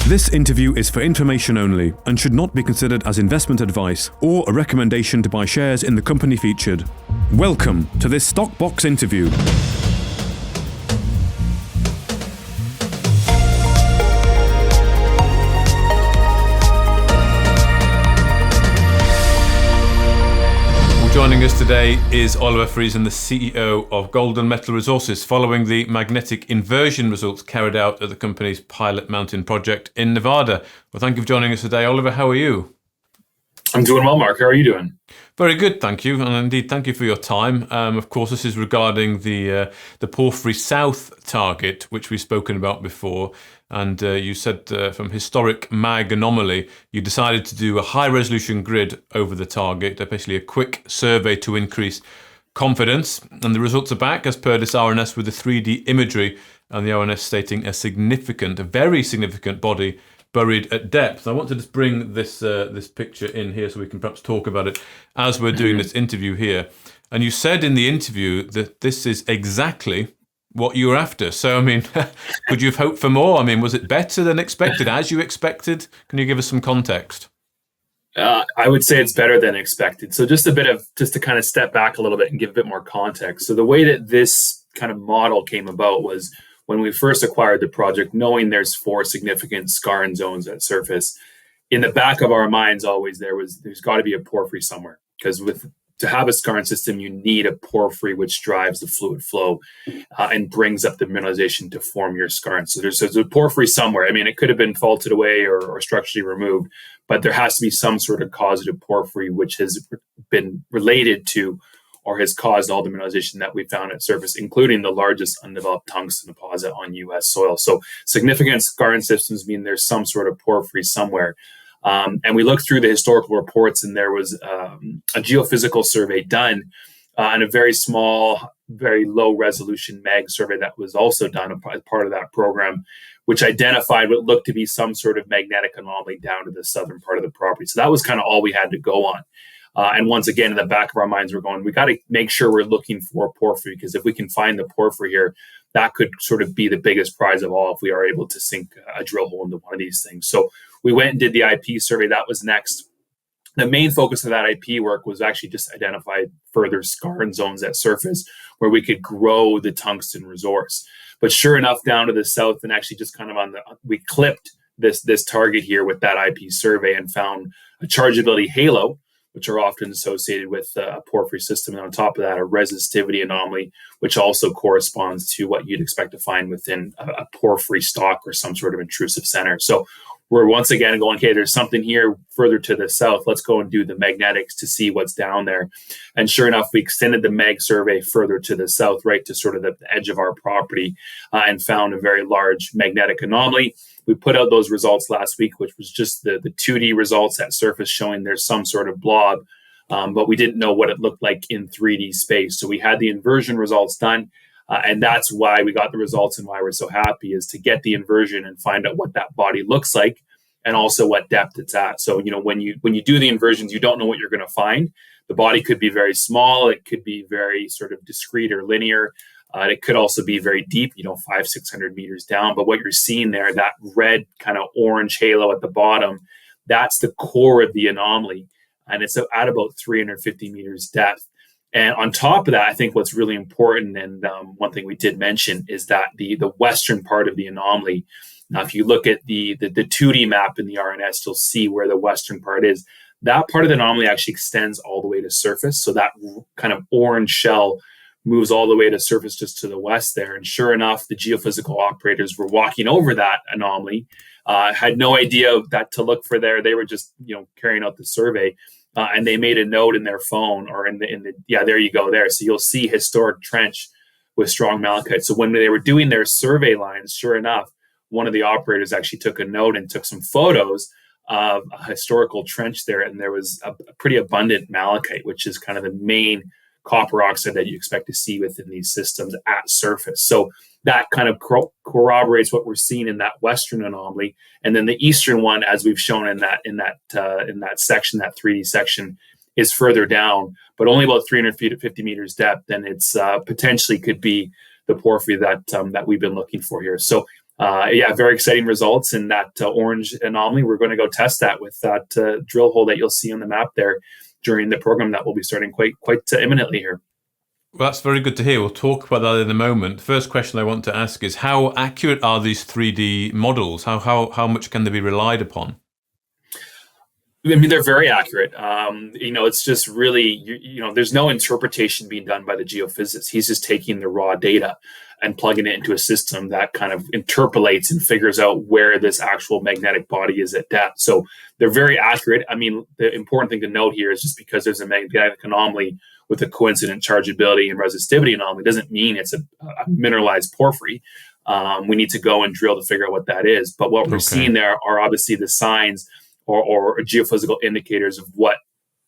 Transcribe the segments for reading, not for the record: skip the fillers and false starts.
This interview is for information only and should not be considered as investment advice or a recommendation to buy shares in the company featured. Welcome to this Stock Box interview. Joining us today is Oliver Friesen, the CEO of Golden Metal Resources, following the magnetic inversion results carried out at the company's Pilot Mountain project in Nevada. Well, thank you for joining us today. Oliver, how are you? I'm doing well, Mark. How are you doing? Very good, thank you. And indeed, thank you for your time. Of course, this is regarding the Porphyry South Target, which we've spoken about before. And you said from historic mag anomaly, you decided to do a high-resolution grid over the target, basically a quick survey to increase confidence. And the results are back as per this RNS with the 3D imagery, and the RNS stating a very significant body buried at depth. I want to just bring this picture in here so we can perhaps talk about it as we're doing this interview here. And you said in the interview that this is exactly what you were after. So, I mean, could you have hoped for more? I mean, was it better than expected, as you expected? Can you give us some context? I would say it's better than expected. So just to kind of step back a little bit and give a bit more context. So the way that this kind of model came about was when we first acquired the project, knowing there's 4 significant skarn zones at surface, in the back of our minds always there's got to be a porphyry somewhere, because to have a skarn system, you need a porphyry which drives the fluid flow and brings up the mineralization to form your skarn. So there's a porphyry somewhere. I mean, it could have been faulted away or structurally removed, but there has to be some sort of causative porphyry which has been related to or has caused all the mineralization that we found at surface, including the largest undeveloped tungsten deposit on U.S. soil. So significant skarn systems mean there's some sort of porphyry somewhere. And we looked through the historical reports, and there was a geophysical survey done and a very small, very low resolution mag survey that was also done as part of that program, which identified what looked to be some sort of magnetic anomaly down to the southern part of the property. So that was kind of all we had to go on. And once again, in the back of our minds, we're going, we got to make sure we're looking for porphyry, because if we can find the porphyry here, that could sort of be the biggest prize of all if we are able to sink a drill hole into one of these things. So we went and did the IP survey. That was next. The main focus of that IP work was actually just identify further skarn zones at surface where we could grow the tungsten resource. But sure enough, down to the south, and actually just kind of we clipped this target here with that IP survey and found a chargeability halo, which are often associated with a porphyry system. And on top of that, a resistivity anomaly, which also corresponds to what you'd expect to find within a porphyry stock or some sort of intrusive center. So we're once again going, okay, there's something here further to the south. Let's go and do the magnetics to see what's down there. And sure enough, we extended the mag survey further to the south, right to sort of the edge of our property, and found a very large magnetic anomaly. We put out those results last week, which was just the 2D results at surface showing there's some sort of blob, but we didn't know what it looked like in 3D space. So we had the inversion results done, and that's why we got the results and why we're so happy, is to get the inversion and find out what that body looks like and also what depth it's at. So, you know, when you do the inversions, you don't know what you're going to find. The body could be very small. It could be very sort of discrete or linear. It could also be very deep, 500-600 meters down. But what you're seeing there, that red kind of orange halo at the bottom, that's the core of the anomaly. And it's at about 350 meters depth. And on top of that, I think what's really important, and one thing we did mention, is that the western part of the anomaly, now if you look at the 2D map in the RNS, you'll see where the western part is. That part of the anomaly actually extends all the way to surface. So that kind of orange shell moves all the way to surface just to the west there. And sure enough, the geophysical operators were walking over that anomaly, had no idea that to look for there. They were just, carrying out the survey. And they made a note in their phone or in the there you go there. So you'll see historic trench with strong malachite. So when they were doing their survey lines, sure enough, one of the operators actually took a note and took some photos of a historical trench there. And there was a pretty abundant malachite, which is kind of the main copper oxide that you expect to see within these systems at surface. So that kind of corroborates what we're seeing in that western anomaly. And then the eastern one, as we've shown in that section, that 3D section, is further down, but only about 350 meters depth. And it's potentially could be the porphyry that we've been looking for here. So very exciting results in that orange anomaly. We're going to go test that with that drill hole that you'll see on the map there during the program that will be starting quite imminently here. Well, that's very good to hear. We'll talk about that in a moment. The first question I want to ask is, how accurate are these 3D models? How much can they be relied upon? I mean, they're very accurate. It's just really, there's no interpretation being done by the geophysicist. He's just taking the raw data and plugging it into a system that kind of interpolates and figures out where this actual magnetic body is at depth. So they're very accurate. I mean, the important thing to note here is just because there's a magnetic anomaly with a coincident chargeability and resistivity anomaly doesn't mean it's a mineralized porphyry. We need to go and drill to figure out what that is. But what we're seeing there are obviously the signs or geophysical indicators of what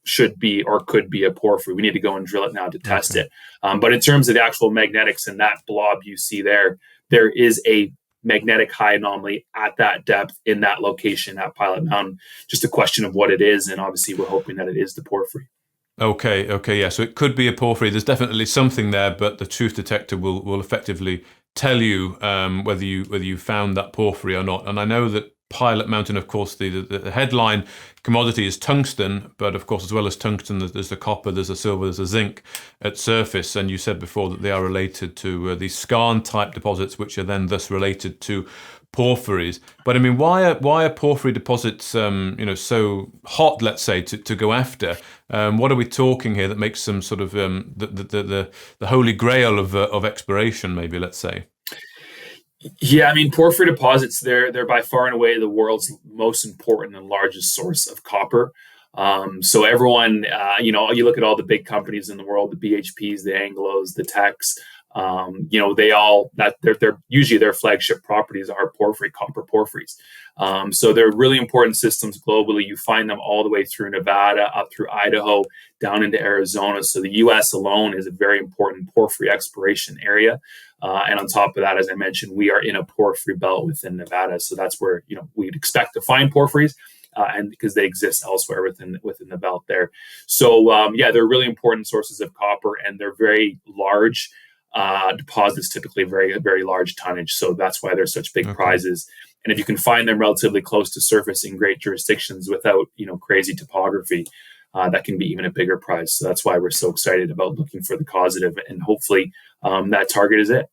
should be or could be a porphyry. We need to go and drill it now to test it. But in terms of the actual magnetics and that blob you see there is a magnetic high anomaly at that depth in that location at Pilot Mountain. Just a question of what it is, and obviously we're hoping that it is the porphyry. Okay, yeah. So it could be a porphyry. There's definitely something there, but the truth detector will effectively tell you whether you found that porphyry or not. And I know that Pilot Mountain, of course, the headline commodity is tungsten, but of course, as well as tungsten, there's the copper, there's the silver, there's the zinc at surface. And you said before that they are related to these skarn-type deposits, which are then thus related to porphyries. But I mean, why are porphyry deposits, so hot, let's say, to go after? What are we talking here that makes them sort of the holy grail of exploration, maybe, let's say? Yeah, I mean, porphyry deposits, they're by far and away the world's most important and largest source of copper. So everyone, you look at all the big companies in the world, the BHPs, the Anglos, the Techs, they all, they're usually their flagship properties are copper porphyries. So they're really important systems globally. You find them all the way through Nevada, up through Idaho, down into Arizona. So the U.S. alone is a very important porphyry exploration area. And on top of that, as I mentioned, we are in a porphyry belt within Nevada. So that's where, we'd expect to find porphyries. And because they exist elsewhere within the belt there. So, they're really important sources of copper, and they're very large deposits, typically very, very large tonnage. So that's why they're such big prizes. And if you can find them relatively close to surface in great jurisdictions without, crazy topography, that can be even a bigger prize. So that's why we're so excited about looking for the causative, and hopefully that target is it.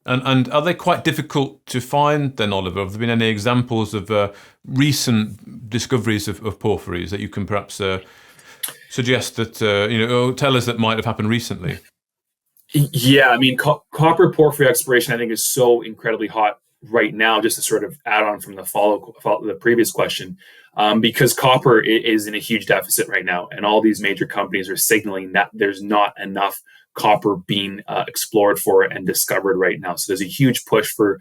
And are they quite difficult to find then, Oliver? Have there been any examples of recent discoveries of porphyries that you can perhaps suggest that, or tell us that might have happened recently? Yeah, I mean, copper porphyry exploration, I think, is so incredibly hot right now, just to sort of add on from the previous question, because copper is in a huge deficit right now. And all these major companies are signaling that there's not enough copper being explored for and discovered right now. So there's a huge push for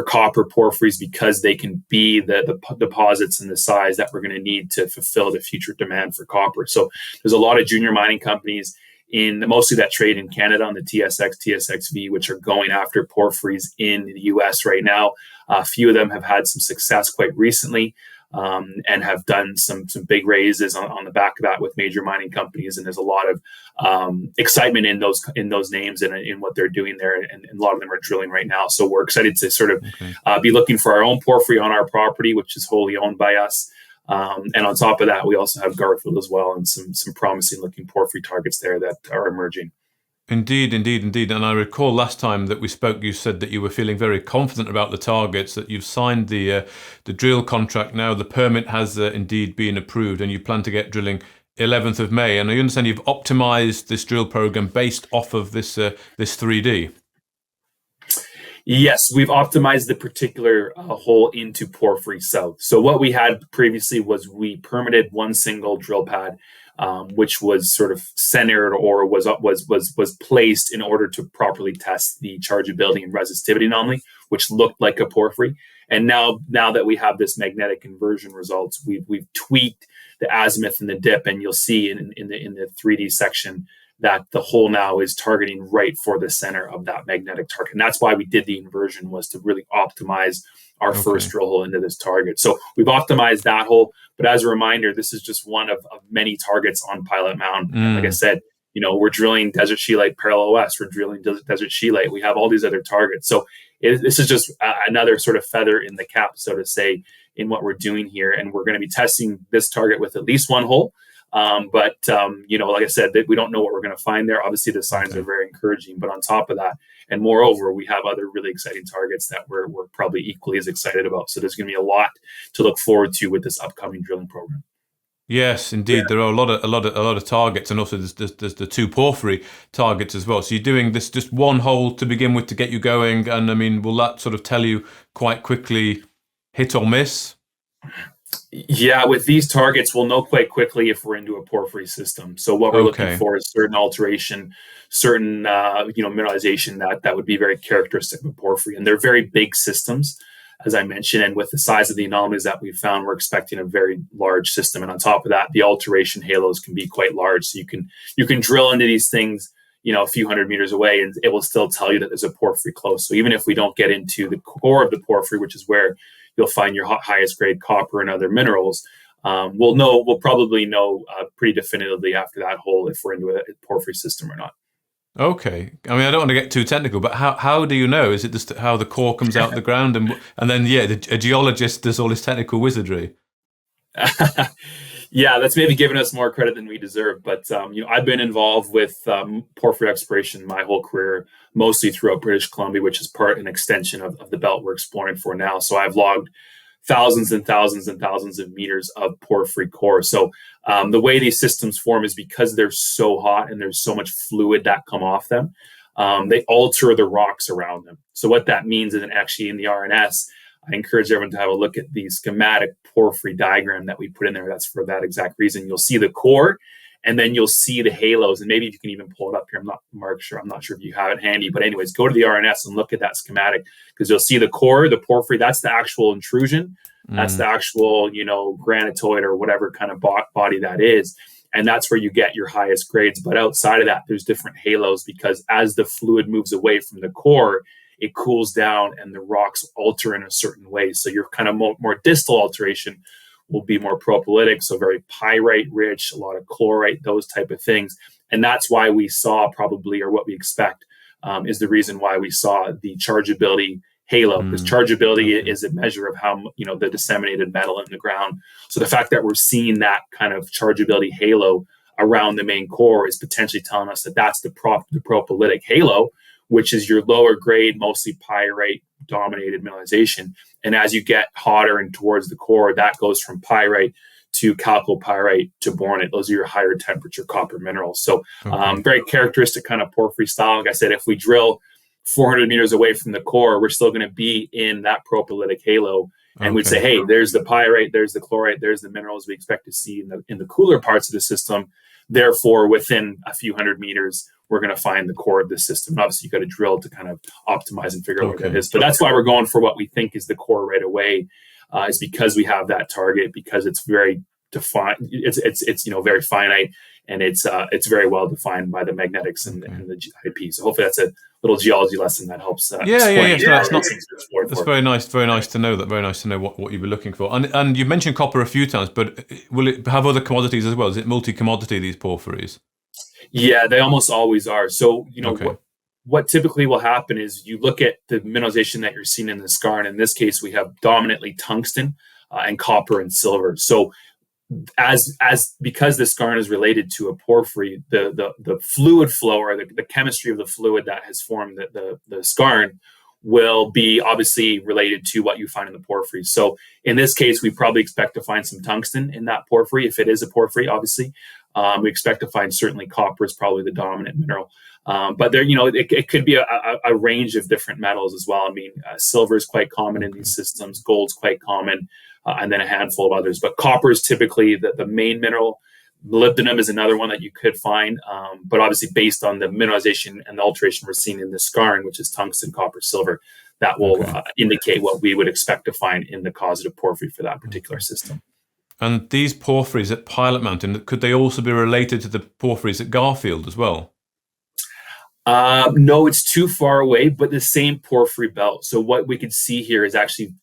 copper porphyries because they can be the deposits and the size that we're going to need to fulfill the future demand for copper. So there's a lot of junior mining companies mostly that trade in Canada on the TSX, TSXV, which are going after porphyries in the US right now. A few of them have had some success quite recently. And have done some big raises on the back of that with major mining companies, and there's a lot of excitement in those names and in what they're doing there, and a lot of them are drilling right now. So we're excited to sort of be looking for our own porphyry on our property, which is wholly owned by us. And on top of that, we also have Garfield as well, and some promising looking porphyry targets there that are emerging. Indeed. And I recall last time that we spoke, you said that you were feeling very confident about the targets, that you've signed the drill contract now. The permit has indeed been approved, and you plan to get drilling 11th of May. And I understand you've optimized this drill program based off of this 3D. Yes, we've optimized the particular hole into Porphyry South. So what we had previously was we permitted one single drill pad, which was sort of centered or was placed in order to properly test the chargeability and resistivity anomaly, which looked like a porphyry. And now that we have this magnetic inversion results, we've tweaked the azimuth and the dip, and you'll see in the 3D section that the hole now is targeting right for the center of that magnetic target. And that's why we did the inversion, was to really optimize our first drill hole into this target. So we've optimized that hole. But as a reminder, this is just one of many targets on Pilot Mountain. Like I said, we're drilling Desert Scheelite Parallel West. We're drilling Desert Scheelite. We have all these other targets. So this is just another sort of feather in the cap, so to say, in what we're doing here. And we're going to be testing this target with at least one hole. But like I said, we don't know what we're going to find there. Obviously, the signs are very encouraging. But on top of that, and moreover, we have other really exciting targets that we're probably equally as excited about. So there's going to be a lot to look forward to with this upcoming drilling program. Yes, indeed. There are a lot of targets, and also there's the 2 porphyry targets as well. So you're doing this just one hole to begin with to get you going, and I mean, will that sort of tell you quite quickly hit or miss? Yeah, with these targets, we'll know quite quickly if we're into a porphyry system. So what we're looking for is certain alteration, certain mineralization that would be very characteristic of porphyry, and they're very big systems, as I mentioned. And with the size of the anomalies that we found, we're expecting a very large system. And on top of that, the alteration halos can be quite large. So you can drill into these things, a few hundred meters away, and it will still tell you that there's a porphyry close. So even if we don't get into the core of the porphyry, which is where you'll find your highest grade copper and other minerals, we'll probably know pretty definitively after that hole if we're into a porphyry system or not. Okay. I mean, I don't want to get too technical, but how do you know? Is it just how the core comes out of the ground, and then a geologist does all this technical wizardry? Yeah, that's maybe giving us more credit than we deserve. But I've been involved with porphyry exploration my whole career, mostly throughout British Columbia, which is an extension of the belt we're exploring for now. So I've logged thousands and thousands and thousands of meters of porphyry core. So the way these systems form is because they're so hot and there's so much fluid that come off them, they alter the rocks around them. So what that means is, actually in the RNS, I encourage everyone to have a look at the schematic porphyry diagram that we put in there. That's for that exact reason. You'll see the core, and then you'll see the halos. And maybe you can even pull it up here. I'm not sure if you have it handy. But anyways, go to the RNS and look at that schematic, because you'll see the core, the porphyry. That's the actual intrusion. That's the actual, granitoid or whatever kind of body that is. And that's where you get your highest grades. But outside of that, there's different halos, because as the fluid moves away from the core, it cools down and the rocks alter in a certain way. So your kind of more distal alteration will be more propylitic, so very pyrite rich, a lot of chlorite, those type of things. And that's why we saw probably, or what we expect, is the reason why we saw the chargeability halo, because chargeability is a measure of how, the disseminated metal in the ground. So the fact that we're seeing that kind of chargeability halo around the main core is potentially telling us that that's the propylitic halo, which is your lower grade, mostly pyrite dominated mineralization. And as you get hotter and towards the core, that goes from pyrite to chalcopyrite to bornite. Those are your higher temperature copper minerals. So very characteristic kind of porphyry style. Like I said, if we drill 400 meters away from the core, we're still going to be in that propylitic halo. And we'd say, hey, there's the pyrite, there's the chlorite, there's the minerals we expect to see in the cooler parts of the system. Therefore, within a few hundred meters, we're going to find the core of the system. And obviously, you've got to drill to kind of optimize and figure out what that is. But that's why we're going for what we think is the core right away, is because we have that target, because it's very defined. It's very finite, and it's very well defined by the magnetics and the IP. So hopefully that's a little geology lesson that helps. That's very nice. Very nice to know that. Very nice to know what you were looking for. And you mentioned copper a few times, but will it have other commodities as well? Is it multi-commodity, these porphyries? Yeah, they almost always are. So what typically will happen is you look at the mineralization that you're seeing in the scar, and in this case, we have dominantly tungsten and copper and silver. So because the skarn is related to a porphyry, the fluid flow, or the chemistry of the fluid that has formed the skarn, will be obviously related to what you find in the porphyry. So in this case, we probably expect to find some tungsten in that porphyry, if it is a porphyry, obviously. We expect to find certainly copper is probably the dominant mineral. But there, it could be a range of different metals as well. I mean, silver is quite common in these systems. Gold's quite common. And then a handful of others. But copper is typically the main mineral. Molybdenum is another one that you could find. But obviously, based on the mineralization and the alteration we're seeing in the skarn, which is tungsten, copper, silver, that will indicate what we would expect to find in the causative porphyry for that particular system. And these porphyries at Pilot Mountain, could they also be related to the porphyries at Garfield as well? No, it's too far away, but the same porphyry belt. So what we could see here is actually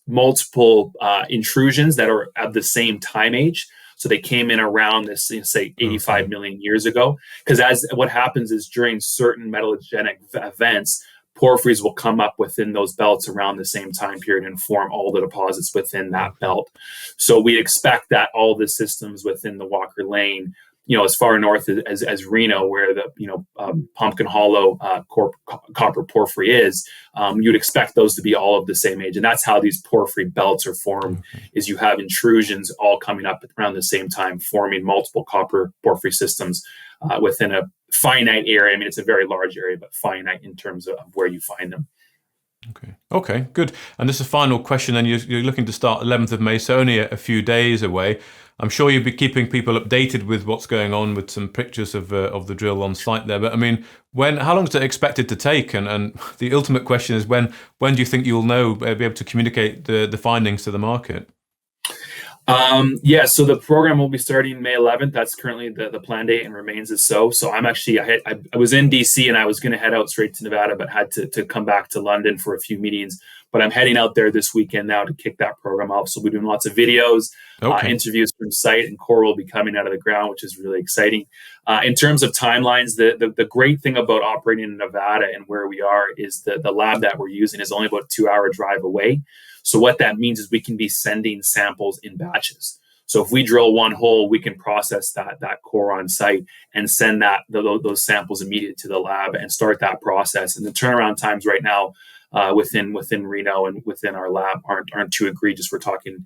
multiple intrusions that are of the same time age. So they came in around this, say, 85 million years ago. Because what happens is during certain metallogenic events, porphyries will come up within those belts around the same time period and form all the deposits within that belt. So we expect that all the systems within the Walker Lane, as far north as Reno, where the Pumpkin Hollow copper porphyry is, you'd expect those to be all of the same age, and that's how these porphyry belts are formed. Is you have intrusions all coming up around the same time, forming multiple copper porphyry systems within a finite area. I mean, it's a very large area, but finite in terms of where you find them. Okay, good. And this is a final question. And you're looking to start 11th of May, so only a few days away. I'm sure you'll be keeping people updated with what's going on, with some pictures of the drill on site there. But I mean, how long is it expected to take? And the ultimate question is, when do you think you'll know, be able to communicate the findings to the market? So the program will be starting May 11th. That's currently the plan date and remains as so. So I'm actually, I was in DC and I was going to head out straight to Nevada, but had to come back to London for a few meetings. But I'm heading out there this weekend now to kick that program off. So we're doing lots of videos, interviews from site, and core will be coming out of the ground, which is really exciting. In terms of timelines, the great thing about operating in Nevada and where we are is the lab that we're using is only about a 2-hour drive away. So what that means is we can be sending samples in batches. So if we drill one hole, we can process that core on site and send those samples immediately to the lab and start that process. And the turnaround times right now within Reno and within our lab aren't too egregious. We're talking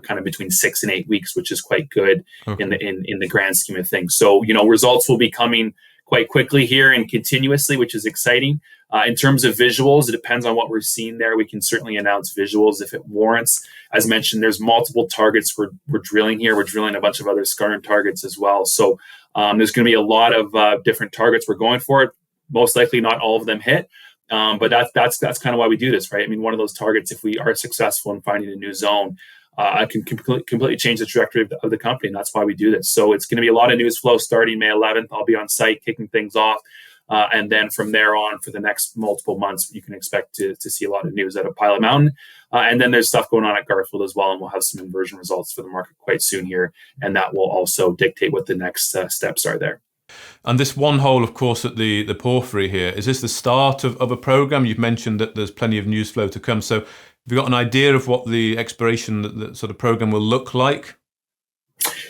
kind of between 6 and 8 weeks, which is quite good in the grand scheme of things. So results will be coming quite quickly here and continuously, which is exciting. In terms of visuals, it depends on what we're seeing there. We can certainly announce visuals if it warrants. As mentioned, there's multiple targets we're drilling here. We're drilling a bunch of other skarn targets as well. So there's going to be a lot of different targets we're going for. Most likely not all of them hit. But that's kind of why we do this, right? I mean, one of those targets, if we are successful in finding a new zone, I can completely change the trajectory of the company. And that's why we do this. So it's going to be a lot of news flow starting May 11th. I'll be on site kicking things off. And then from there on, for the next multiple months, you can expect to see a lot of news out of Pilot Mountain. And then there's stuff going on at Garfield as well. And we'll have some inversion results for the market quite soon here. And that will also dictate what the next steps are there. And this one hole, of course, at the porphyry here, is this the start of a program? You've mentioned that there's plenty of news flow to come. So have you got an idea of what the exploration, the sort of program will look like?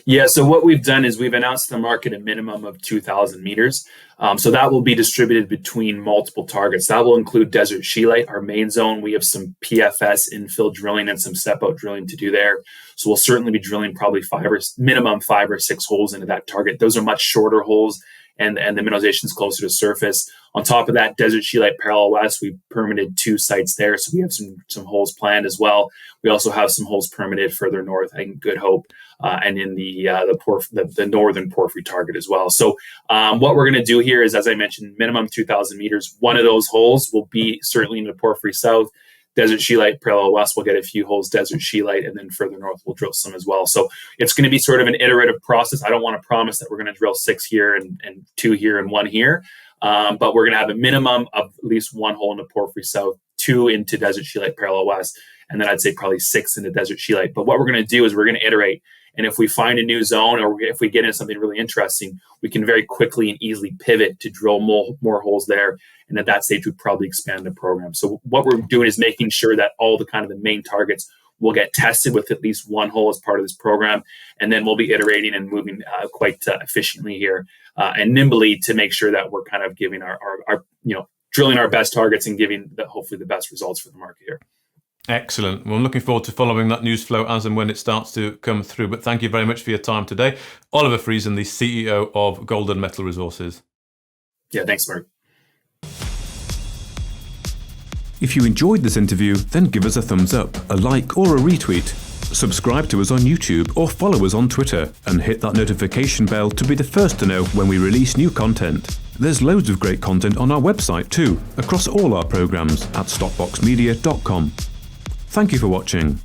Yeah, so what we've done is we've announced to the market a minimum of 2,000 meters. So that will be distributed between multiple targets. That will include Desert Scheelite, our main zone. We have some PFS infill drilling and some step-out drilling to do there. So we'll certainly be drilling probably minimum 5 or 6 holes into that target. Those are much shorter holes, and the mineralization is closer to surface. On top of that, Desert Scheelite Parallel West, we permitted 2 sites there, so we have some holes planned as well. We also have some holes permitted further north, I think Good Hope, and in the northern porphyry target as well. So what we're going to do here is, as I mentioned, minimum 2,000 meters. One of those holes will be certainly in the Porphyry South. Desert Scheelite Parallel West, we'll get a few holes, Desert Scheelite, and then further north we'll drill some as well. So it's going to be sort of an iterative process. I don't want to promise that we're going to drill 6 here and 2 here and 1 here, but we're going to have a minimum of at least 1 hole in the Porphyry South, 2 into Desert Scheelite Parallel West, and then I'd say probably 6 into Desert Scheelite. But what we're going to do is we're going to iterate. And if we find a new zone, or if we get into something really interesting, we can very quickly and easily pivot to drill more holes there. And at that stage, we'd probably expand the program. So what we're doing is making sure that all the main targets will get tested with at least 1 hole as part of this program. And then we'll be iterating and moving quite efficiently here and nimbly to make sure that we're kind of giving our drilling our best targets and giving hopefully the best results for the market here. Excellent. Well, I'm looking forward to following that news flow as and when it starts to come through. But thank you very much for your time today. Oliver Friesen, the CEO of Golden Metal Resources. Yeah, thanks, Mark. If you enjoyed this interview, then give us a thumbs up, a like or a retweet. Subscribe to us on YouTube or follow us on Twitter and hit that notification bell to be the first to know when we release new content. There's loads of great content on our website too, across all our programs at stockboxmedia.com. Thank you for watching.